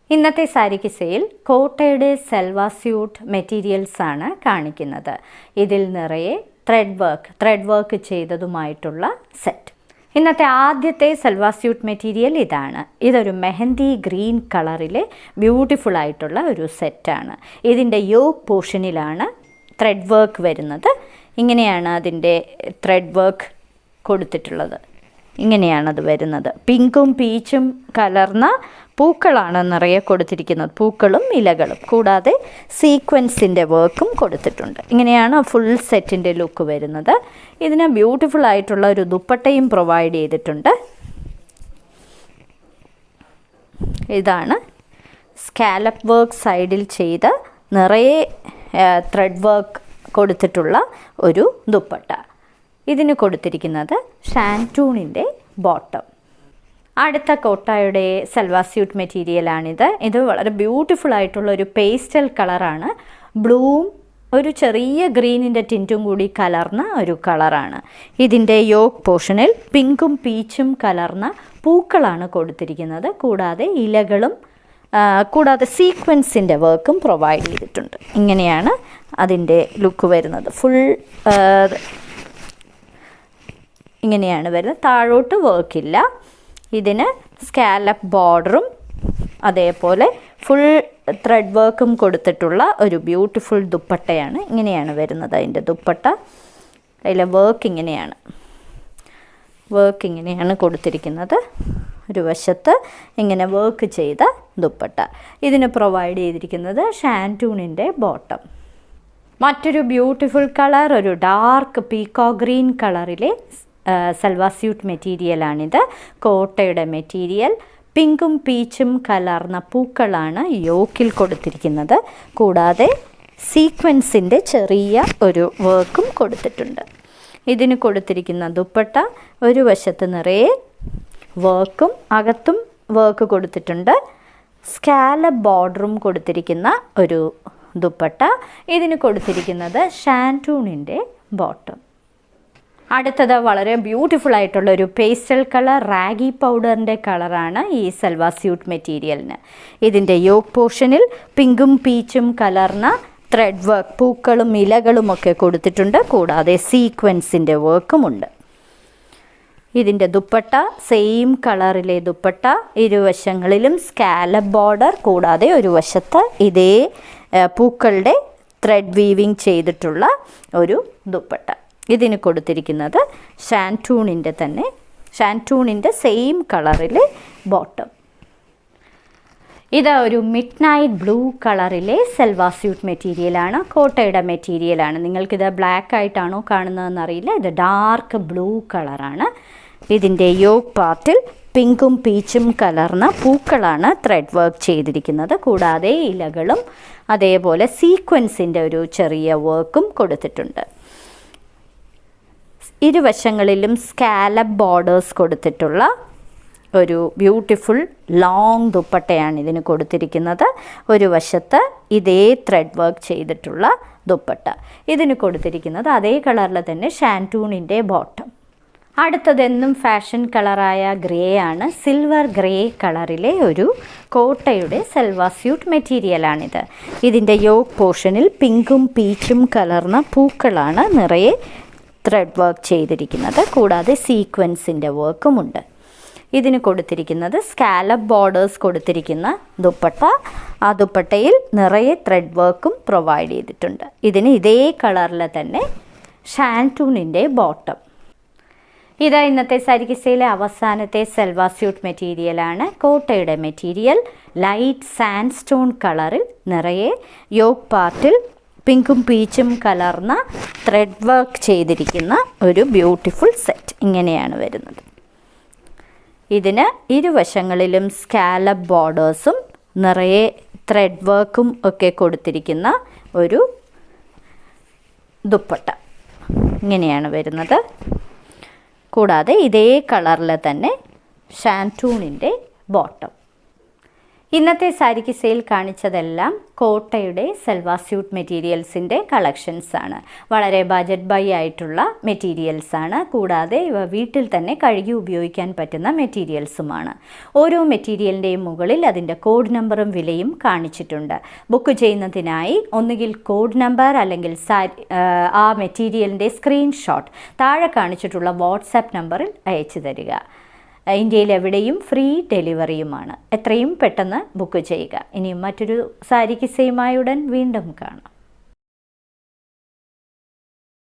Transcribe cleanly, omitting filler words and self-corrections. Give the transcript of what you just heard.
ഇന്നത്തെ സാരി കിസയിൽ കോട്ടയുടെ Selva suit materials ആണ് കാണിക്കുന്നത്. ഇതിൽ നിറയെ ത്രെഡ് വർക്ക് ചെയ്തതുമായിട്ടുള്ള സെറ്റ്. ഇന്നത്തെ ആദ്യത്തെ സെൽവ സ്യൂട്ട് മെറ്റീരിയൽ ഇതാണ്. ഇതൊരു മെഹന്തി ഗ്രീൻ കളറിലെ ബ്യൂട്ടിഫുൾ ആയിട്ടുള്ള ഒരു സെറ്റാണ്. ഇതിൻ്റെ യോക്ക് പോർഷനിലാണ് ത്രെഡ് വർക്ക് വരുന്നത്. ഇങ്ങനെയാണ് അതിൻ്റെ ത്രെഡ് വർക്ക് കൊടുത്തിട്ടുള്ളത്. ഇങ്ങനെയാണത് വരുന്നത്. പിങ്കും പീച്ചും കലർന്ന പൂക്കളാണ് നിറയെ കൊടുത്തിരിക്കുന്നത്, പൂക്കളും ഇലകളും. കൂടാതെ സീക്വൻസിൻ്റെ വർക്കും കൊടുത്തിട്ടുണ്ട്. ഇങ്ങനെയാണ് ഫുൾ സെറ്റിൻ്റെ ലുക്ക് വരുന്നത്. ഇതിന് ബ്യൂട്ടിഫുൾ ആയിട്ടുള്ള ഒരു ദുപ്പട്ടയും പ്രൊവൈഡ് ചെയ്തിട്ടുണ്ട്. ഇതാണ് സ്കാലപ്പ് വർക്ക് സൈഡിൽ ചെയ്ത് നിറയെ ത്രെഡ് വർക്ക് കൊടുത്തിട്ടുള്ള ഒരു ദുപ്പട്ട. ഇതിന് കൊടുത്തിരിക്കുന്നത് ഷാൻറ്റൂണിൻ്റെ ബോട്ടം. അടുത്ത കോട്ടയുടെ സെൽവ സ്യൂട്ട് മെറ്റീരിയലാണിത്. ഇത് വളരെ ബ്യൂട്ടിഫുൾ ആയിട്ടുള്ള ഒരു പേസ്റ്റൽ കളറാണ്. ബ്ലൂവും ഒരു ചെറിയ ഗ്രീനിൻ്റെ ടിൻറ്റും കൂടി കലർന്ന ഒരു കളറാണ്. ഇതിൻ്റെ യോക്ക് പോർഷനിൽ പിങ്കും പീച്ചും കലർന്ന പൂക്കളാണ് കൊടുത്തിരിക്കുന്നത്. കൂടാതെ ഇലകളും കൂടാതെ സീക്വൻസിൻ്റെ വർക്കും പ്രൊവൈഡ് ചെയ്തിട്ടുണ്ട്. ഇങ്ങനെയാണ് അതിൻ്റെ ലുക്ക് വരുന്നത്. ഫുൾ ഇങ്ങനെയാണ് വരുന്നത്. താഴോട്ട് വർക്കില്ല. ഇതിന് സ്കാലപ്പ് ബോർഡറും അതേപോലെ ഫുൾ ത്രെഡ് വർക്കും കൊടുത്തിട്ടുള്ള ഒരു ബ്യൂട്ടിഫുൾ ദുപ്പട്ടയാണ്. ഇങ്ങനെയാണ് വരുന്നത് അതിൻ്റെ ദുപ്പട്ട. അതിലെ വർക്ക് ഇങ്ങനെയാണ് കൊടുത്തിരിക്കുന്നത്. ഒരു വശത്ത് ഇങ്ങനെ വർക്ക് ചെയ്ത ദുപ്പട്ട. ഇതിന് പ്രൊവൈഡ് ചെയ്തിരിക്കുന്നത് ഷാൻറ്റൂണിൻ്റെ ബോട്ടം. മറ്റൊരു ബ്യൂട്ടിഫുൾ കളർ, ഒരു ഡാർക്ക് പീക്കോ ഗ്രീൻ കളറിലെ സെൽവ സ്യൂട്ട് മെറ്റീരിയലാണിത്. കോട്ടയുടെ മെറ്റീരിയൽ. പിങ്കും പീച്ചും കലർന്ന പൂക്കളാണ് യോക്കിൽ കൊടുത്തിരിക്കുന്നത്. കൂടാതെ സീക്വൻസിൻ്റെ ചെറിയ ഒരു വർക്കും കൊടുത്തിട്ടുണ്ട്. ഇതിന് കൊടുത്തിരിക്കുന്ന ദുപ്പട്ട ഒരു വശത്ത് നിറയെ വർക്കും അകത്തും വർക്ക് കൊടുത്തിട്ടുണ്ട്. സ്കാലപ്പ് ബോർഡറും കൊടുത്തിരിക്കുന്ന ഒരു ദുപ്പട്ട. ഇതിന് കൊടുത്തിരിക്കുന്നത് ഷാൻറ്റൂണിൻ്റെ ബോട്ടം. അടുത്തത് വളരെ ബ്യൂട്ടിഫുൾ ആയിട്ടുള്ള ഒരു പേസ്റ്റൽ കളർ, റാഗി പൗഡറിൻ്റെ കളറാണ് ഈ സെൽവ സ്യൂട്ട് മെറ്റീരിയലിന്. ഇതിൻ്റെ യോക്ക് പോർഷനിൽ പിങ്കും പീച്ചും കലർന്ന ത്രെഡ് വർക്ക്, പൂക്കളും ഇലകളും ഒക്കെ കൊടുത്തിട്ടുണ്ട്. കൂടാതെ സീക്വൻസിൻ്റെ വർക്കുമുണ്ട്. ഇതിൻ്റെ ദുപ്പട്ട സെയിം കളറിലെ ദുപ്പട്ട. ഇരുവശങ്ങളിലും സ്കാലപ്പ് ബോർഡർ. കൂടാതെ ഒരു വശത്ത് ഇതേ പൂക്കളുടെ ത്രെഡ് വീവിങ് ചെയ്തിട്ടുള്ള ഒരു ദുപ്പട്ട. ഇതിന് കൊടുത്തിരിക്കുന്നത് ഷാൻറ്റൂണിൻ്റെ സെയിം കളറിലെ ബോട്ടം. ഇത് ഒരു മിഡ് നൈറ്റ് ബ്ലൂ കളറിലെ സെൽവ സ്യൂട്ട് മെറ്റീരിയലാണ്. കോട്ടയുടെ മെറ്റീരിയലാണ്. നിങ്ങൾക്കിത് ബ്ലാക്ക് ആയിട്ടാണോ കാണുന്നതെന്നറിയില്ല. ഇത് ഡാർക്ക് ബ്ലൂ കളറാണ്. ഇതിൻ്റെ യോക്ക് പാർട്ടിൽ പിങ്കും പീച്ചും കലർന്ന പൂക്കളാണ് ത്രെഡ് വർക്ക് ചെയ്തിരിക്കുന്നത്. കൂടാതെ ഇലകളും അതേപോലെ സീക്വൻസിൻ്റെ ഒരു ചെറിയ വർക്കും കൊടുത്തിട്ടുണ്ട്. ഇരുവശങ്ങളിലും സ്കാലപ്പ് ബോർഡേഴ്സ് കൊടുത്തിട്ടുള്ള ഒരു ബ്യൂട്ടിഫുൾ ലോങ് ദുപ്പട്ടയാണ് ഇതിന് കൊടുത്തിരിക്കുന്നത്. ഒരു വശത്ത് ഇതേ ത്രെഡ് വർക്ക് ചെയ്തിട്ടുള്ള ദുപ്പട്ട. ഇതിന് കൊടുത്തിരിക്കുന്നത് അതേ കളറിൽ തന്നെ ഷാൻറ്റൂണിൻ്റെ ബോട്ടം. അടുത്തതെന്നും ഫാഷൻ കളറായ ഗ്രേ ആണ്. സിൽവർ ഗ്രേ കളറിലെ ഒരു കോട്ടയുടെ സെൽവ സ്യൂട്ട് മെറ്റീരിയലാണിത്. ഇതിൻ്റെ യോക്ക് പോർഷനിൽ പിങ്കും പീച്ചും കലർന്ന പൂക്കളാണ് നിറയെ ത്രെഡ് വർക്ക് ചെയ്തിരിക്കുന്നത്. കൂടാതെ സീക്വൻസിൻ്റെ വർക്കുമുണ്ട്. ഇതിന് കൊടുത്തിരിക്കുന്നത് സ്കാലപ്പ് ബോർഡേഴ്സ് കൊടുത്തിരിക്കുന്ന ദുപ്പട്ട. ആ ദുപ്പട്ടയിൽ നിറയെ ത്രെഡ് വർക്കും പ്രൊവൈഡ് ചെയ്തിട്ടുണ്ട്. ഇതിന് ഇതേ കളറിൽ തന്നെ ഷാൻറ്റൂണിൻ്റെ ബോട്ടം. ഇത് ഇന്നത്തെ സാരി കിസയിലെ അവസാനത്തെ സെൽവ സ്യൂട്ട് മെറ്റീരിയലാണ്. കോട്ടയുടെ മെറ്റീരിയൽ ലൈറ്റ് സാൻഡ് സ്റ്റോൺ കളറിൽ നിറയെ യോക്ക് പാർട്ടിൽ പിങ്കും പീച്ചും കലർന്ന ത്രെഡ് വർക്ക് ചെയ്തിരിക്കുന്ന ഒരു ബ്യൂട്ടിഫുൾ സെറ്റ്. ഇങ്ങനെയാണ് വരുന്നത്. ഇതിന് ഇരുവശങ്ങളിലും സ്കാലപ്പ് ബോർഡേഴ്സും നിറയെ ത്രെഡ് വർക്കും ഒക്കെ കൊടുത്തിരിക്കുന്ന ഒരു ദുപ്പട്ട. ഇങ്ങനെയാണ് വരുന്നത്. കൂടാതെ ഇതേ കളറിൽ തന്നെ ഷാൻറ്റൂണിൻ്റെ ബോട്ടം. ഇന്നത്തെ സാരി കിസയിൽ കാണിച്ചതെല്ലാം കോട്ടയുടെ സൽവാർ സ്യൂട്ട് മെറ്റീരിയൽസിൻ്റെ കളക്ഷൻസാണ്. വളരെ ബജറ്റ് ബൈ ആയിട്ടുള്ള മെറ്റീരിയൽസാണ്. കൂടാതെ ഇവ വീട്ടിൽ തന്നെ കഴുകി ഉപയോഗിക്കാൻ പറ്റുന്ന മെറ്റീരിയൽസുമാണ്. ഓരോ മെറ്റീരിയലിൻ്റെയും മുകളിൽ അതിൻ്റെ കോഡ് നമ്പറും വിലയും കാണിച്ചിട്ടുണ്ട്. ബുക്ക് ചെയ്യുന്നതിനായി ഒന്നുകിൽ കോഡ് നമ്പർ അല്ലെങ്കിൽ ആ മെറ്റീരിയലിൻ്റെ സ്ക്രീൻഷോട്ട് താഴെ കാണിച്ചിട്ടുള്ള വാട്സാപ്പ് നമ്പറിൽ അയച്ചു തരിക. ഇന്ത്യയിൽ എവിടെയും ഫ്രീ ഡെലിവറിയുമാണ്. എത്രയും പെട്ടെന്ന് ബുക്ക് ചെയ്യുക. ഇനിയും മറ്റൊരു സാരി കിസ്സയുമായി ഉടൻ വീണ്ടും കാണാം.